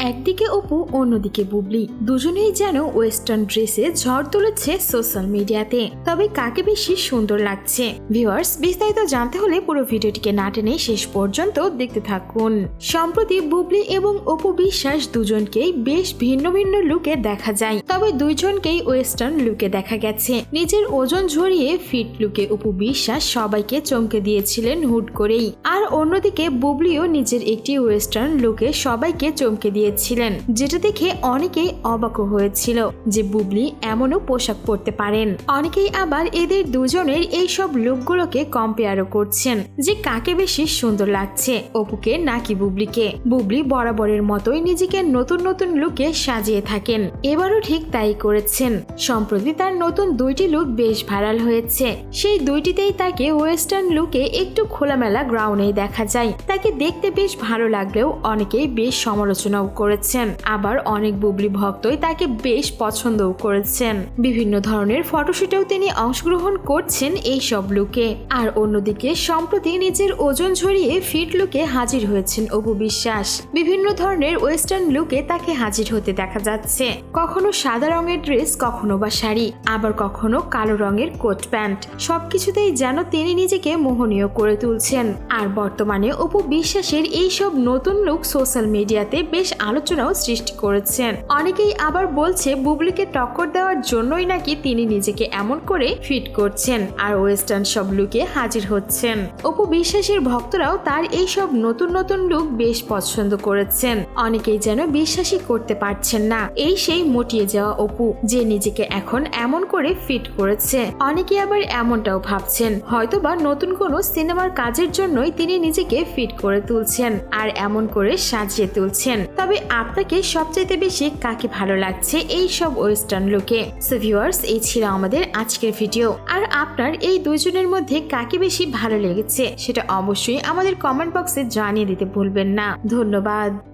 একদিকে অপু অন্যদিকে বুবলি দুজনেই যেন ওয়েস্টার্ন ড্রেসে ঝড় তুলেছে সোশ্যাল মিডিয়াতে। তবে কাকে বেশি সুন্দর লাগছে? ভিউয়ার্স, বিস্তারিত জানতে হলে পুরো ভিডিওটিকে না টেনে শেষ পর্যন্ত দেখতে থাকুন। সম্প্রতি বুবলি এবং অপু বিশ্বাস দুজনকেই বেশ ভিন্ন ভিন্ন লুকে দেখা যায়, তবে দুইজনকেই ওয়েস্টার্ন লুকে দেখা গেছে। নিজের ওজন ঝরিয়ে ফিট লুকে অপু বিশ্বাস সবাইকে চমকে দিয়েছিলেন হুট করেই, আর অন্যদিকে বুবলিও নিজের একটি ওয়েস্টার্ন লুকে সবাইকে চমকে দিয়েছিলেন, যেটা দেখে অনেকেই অবাক হয়েছিল যে বুবলি এমনও পোশাক পরতে পারেন। অনেকেই আবার এদের দুজনের এইসব লুকগুলোকে কম্পেয়ারও করছেন যে কাকে বেশি সুন্দর লাগছে, অপুকে নাকি বুবলিকে। বুবলি বরাবরের মতোই নিজেকে নতুন নতুন লুকে সাজিয়ে থাকেন, এবারও ঠিক তাই করেছেন। সম্প্রতি তার নতুন দুইটি লুক বেশ ভাইরাল হয়েছে। সেই দুইটিতেই তাকে ওয়েস্টার্ন লুকে একটু খোলামেলা গ্রাউন্ডে দেখা যায়। তাকে দেখতে বেশ ভালো লাগলেও অনেকেই বেশ সমালোচনাও করেছেন, আবার অনেক বুবলি ভক্তই তাকে বেশ পছন্দও করেছেন। বিভিন্ন ধরনের ফটোশুটেও তিনি অংশগ্রহণ করছেন এই সব লুকে। আর অন্যদিকে সম্প্রতি নিজের ওজন ঝরিয়ে ফিট লুকে হাজির হয়েছেন অপু বিশ্বাস। বিভিন্ন ধরনের ওয়েস্টার্ন লুকে তাকে হাজির হতে দেখা যাচ্ছে, কখনো সাদা রঙের ড্রেস, কখনো বা শাড়ি, আবার কখনো কালো রঙের কোট প্যান্ট। সবকিছুতেই যেন তিনি নিজেকে মোহনীয় করে তুলছেন। আর বর্তমানে অপু বিশ্বাসের এইসব নতুন লুক সোশ্যাল মিডিয়াতে বেশ আলোচনাও সৃষ্টি করেছেন। অনেকেই আবার বলছে বুবলিকে টক্কর দেওয়ার জন্যই নাকি তিনি নিজেকে এমন করে ফিট করছেন আর ওয়েস্টার্ন সব লুকে হাজির হচ্ছেন। অপু বিশ্বাসের ভক্তরাও তার এই সব নতুন নতুন লুক বেশ পছন্দ করেছেন। অনেকেই যেন বিশ্বাসই করতে পারছেন না এই সেই মটিয়ে যাওয়া অপু যে নিজেকে এখন এমন করে ফিট করেছে। অনেকে আবার এমনটাও ভাবছেন হয়তোবা নতুন কোনো সিনেমার কাজের জন্যই তিনি নিজেকে ফিট করে তুলছেন আর এমন করে সাজিয়ে তুলছেন। তবে আপনাকে সবচাইতে বেশি কাকে ভালো লাগছে এই সব ওয়েস্টার্ন লুকে? সো ভিউয়ার্স, এই ছিল আমাদের আজকের ভিডিও। আর আপনার এই দুইজনের মধ্যে কাকে বেশি ভালো লেগেছে সেটা অবশ্যই আমাদের কমেন্ট বক্সে জানিয়ে দিতে ভুলবেন না। ধন্যবাদ।